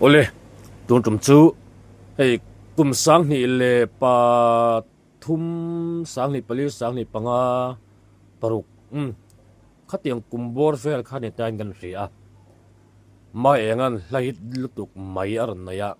ole tun tum chu hei kum sang ni le pa thum sang ni pali sang ni panga paruk khatiang kumbor fel khani tan gan ri a mai engan lai lutuk mai ar na ya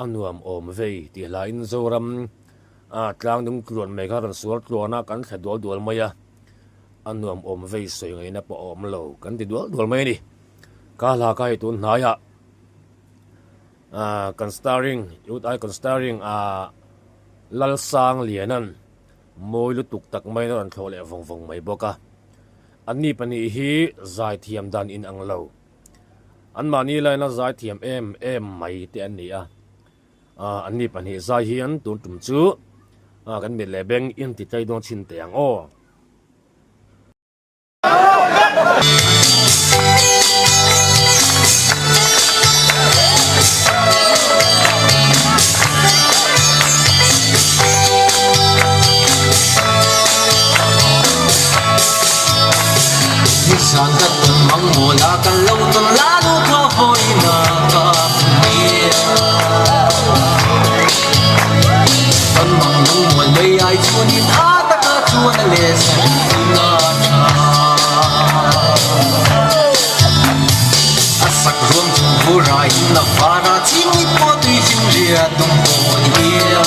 anuam om vei ti la in zoram a tlang dum klon me kharan suar tlona kan khadol dol maya anuam om vei soi ngai na pa om lo kan ti dol mai ni ka la kai tun na ya kan starring youth ai kan starring Lalsangliana moi lutuk tak mai na an thole vong mai boka anni pani hi zai thiam dan in anglo an mani lai na zai thiam em mai te an ni anni pani zai hi an tun tum chu kan mi le beng in ti tai don chin te ang o San đất tuần mong mùa là căn lâu tuần lá đu thơ vội nở cà phê tuần mong nung mùa lấy ai chua nhìn á ta ca chua na lệ sa na cha a sak ruộng chung vô rai na vara chi mi po tui phim ria tung po nia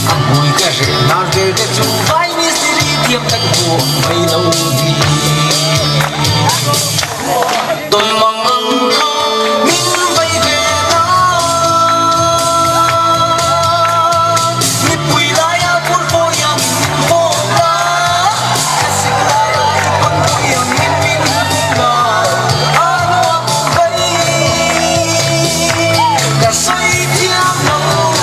a mui ka re na re de chung vai mi tiêm tắc buồn mấy lâu đi tôi mong mong mình bay về đó nhịp quỳ lại buồn vui vô la xích lại con vui min là nó bay cả say thiam nồng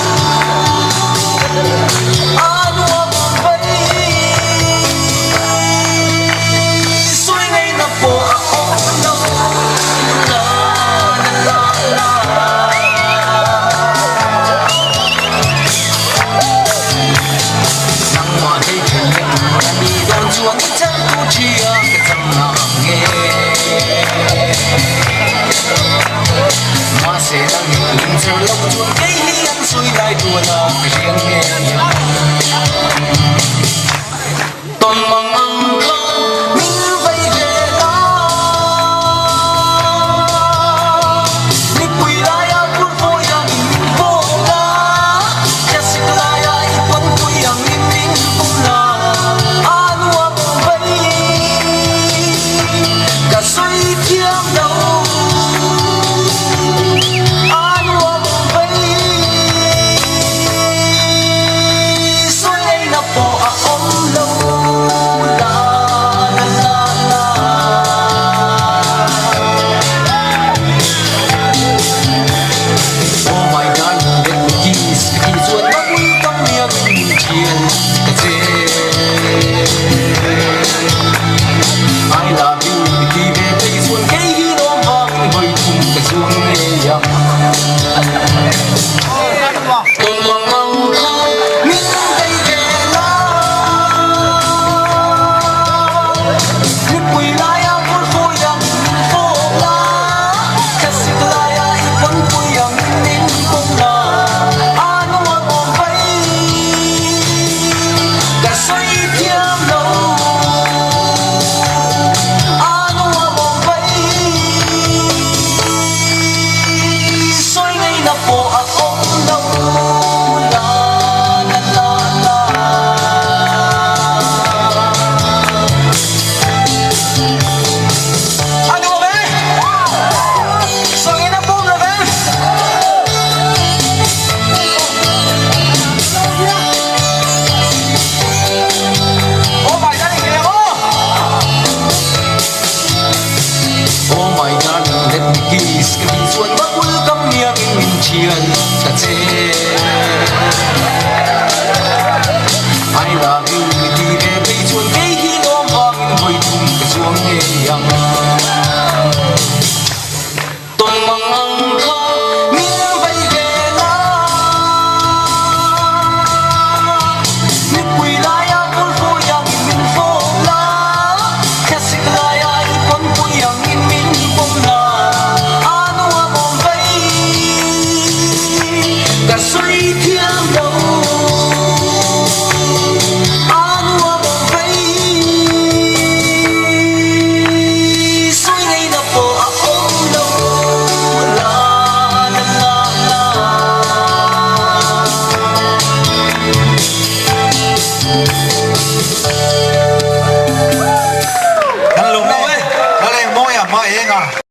Maenga.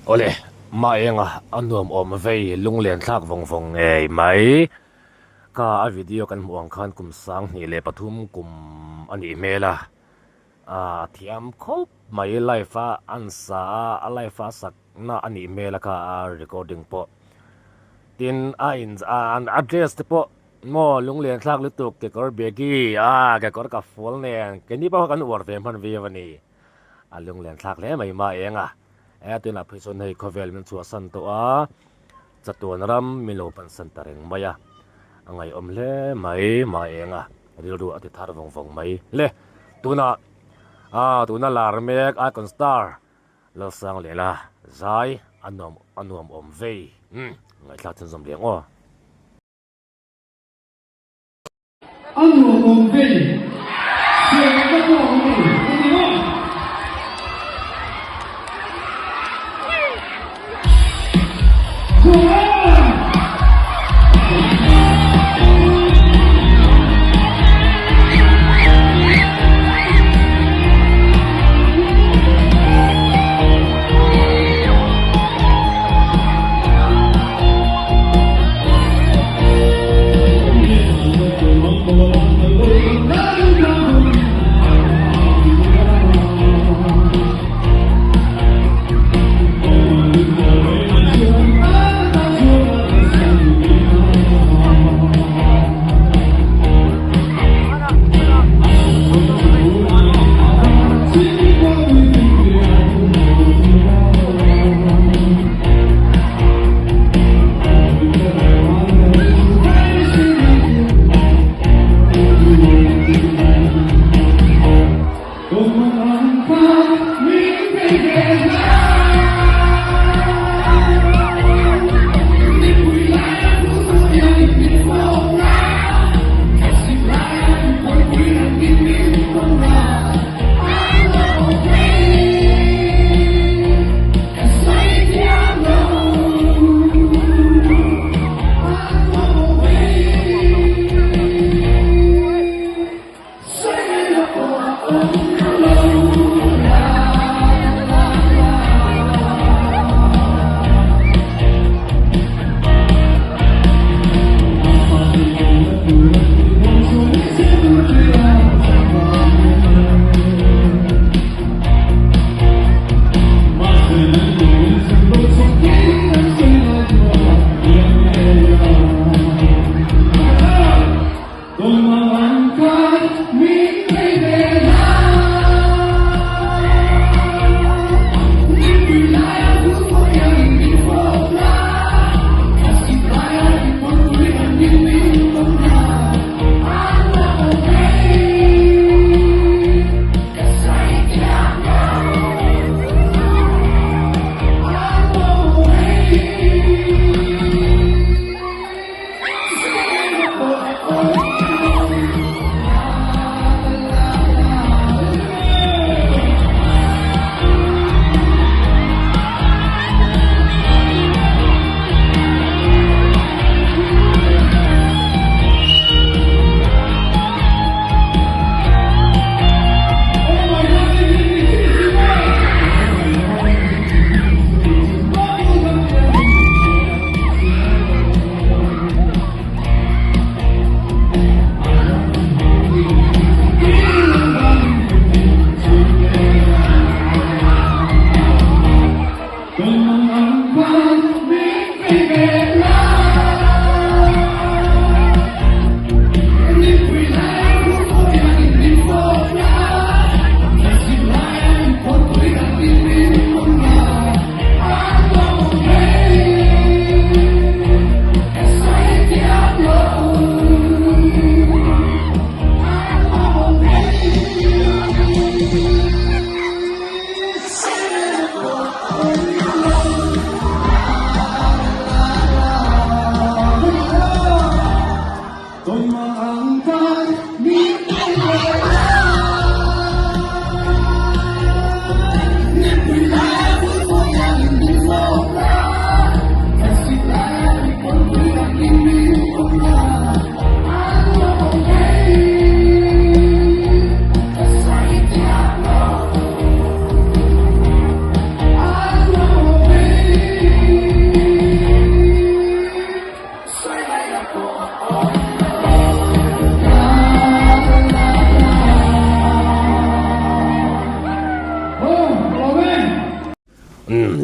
Ole Maenga anuam om vei lunglen thak vong ei mai ka a video kan muang khan kum sang ni le pathum kum ani mela a thiam khop mai life a ansa a life a sak na ani mela ka recording po tin a in an address te po mo lunglen thak lutuk ke kor begi ke kor ka full nen ke ni pa kan war ve man ve wani a lunglen thak le mai Maenga tin a phison hei khovel min chu san to a chatuan ram milo pan san tareng maya angai om le mai Maenga rilru ati thar vong mai le tuna lar mek a kon star Lalsangliana zai anuam om vei ngai thla chen zom leng o Nuam om vei sia ka ko ni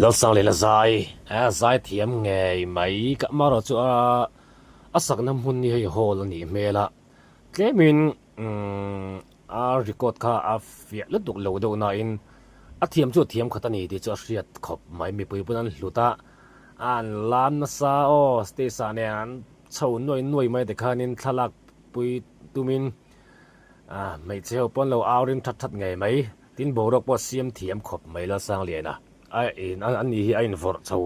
Lalsangliana zai thiam nge mai ka maro chu a sakna mun ni hei hol ni mela tlemin a record kha a fia la duk lo do na in a thiam chu thiam khatani ti chu riat khop mai mi pui punan hluta an lam na sa o stesa ne an chho noi mai de khanin thalak pui tumin mai cheu pon lo aurin that nge mai tin borok po siam thiam khop mai Lalsangliana an ni hi ein vor chho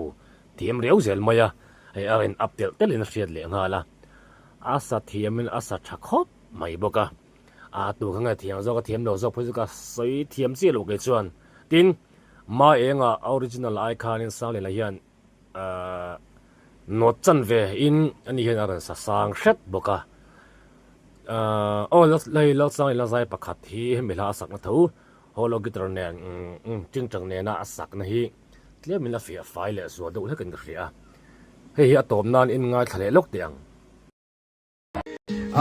thiam reu zel maya ai arin uptel telin riat le ngala asa thiamin asa thakop mai boka tu khanga thiam zo ka thiam lo zo phu ka soi thiam chi lo ke chuan tin ma enga original icon in sang le la hian no chan ve in ani hian aran sa sang hret boka la sang la zai pakhat hi mila sak na tho holo gitar ne ting tang ne na asak na hi tle min la fia file zo do le kan ria hei atom nan in ngai thale lok tiang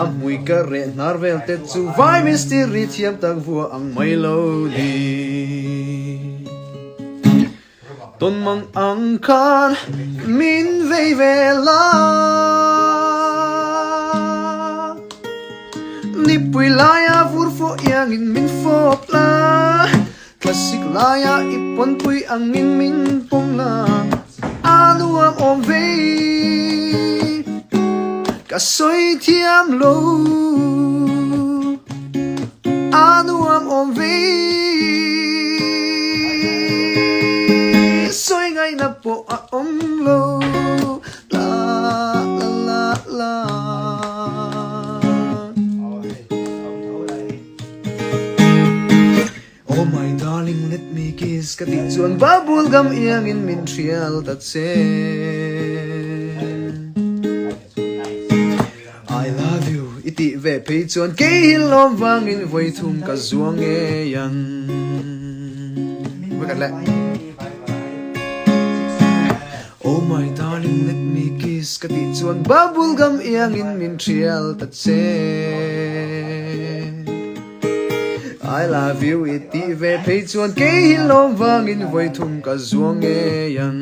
Amui ka re narvel te chu vai mystery thiam tak vua ang mai lo di ton mang ang khan min vei ve la ni pui la ya vur fo yang in min fop la classic la ya ipon pui ang min pong la anuam om vei ka soi thiam lo anuam om ve soi ngai na po a om lo la la la la oh my darling let me kiss ka ti chuan bubble gum iang in min trial tat se iti ve pe chuan ke hilom wangin voi thum ka zuang e yang wa la oh my darling let me kiss ka ti chuan bubble gum yang in min trial tat se I love you iti ve pe chuan ke hilom wangin voi thum ka zuang e yang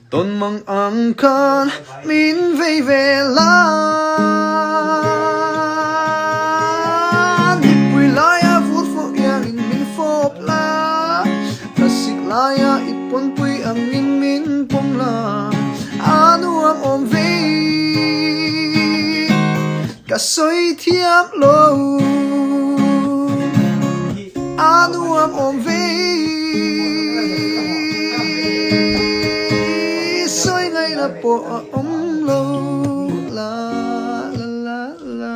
ton mang ang khan min vei ve la ni pui la ya vur fo yang in min fop la classic la ya ipon pui ang min pom la anuam om vei ka soi thiam lo anuam om vei po om lo la la la la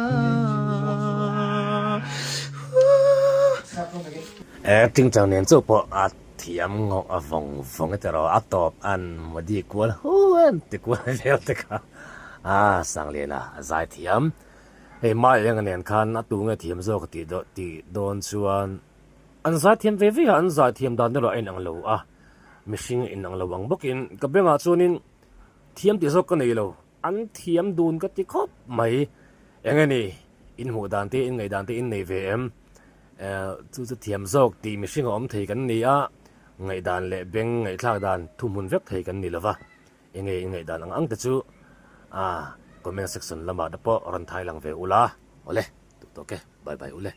ting chang nen chu po a thiam ngok a vong te ro a top an modi kwal huan te kwal vel te ka Sangliana zai thiam hei mai yang nen khan a tu nge thiam zo ka ti don chuan an zai thiam ve ve an zai thiam dan ro ai nang lo mishing in ang lo ang bokin ka benga chunin thiam ti sok ka nei lo an thiam dun ka ti khop mai engani in hu dan te in ngai dan te in nei ve em chu thiam zok ti mishing om thei kan ni a ngai dan le beng ngai thak dan thumun vek thei kan ni lova ngai dan ang te chu comment section lama da po ran thai lang ve ula ole to ke bye bye ule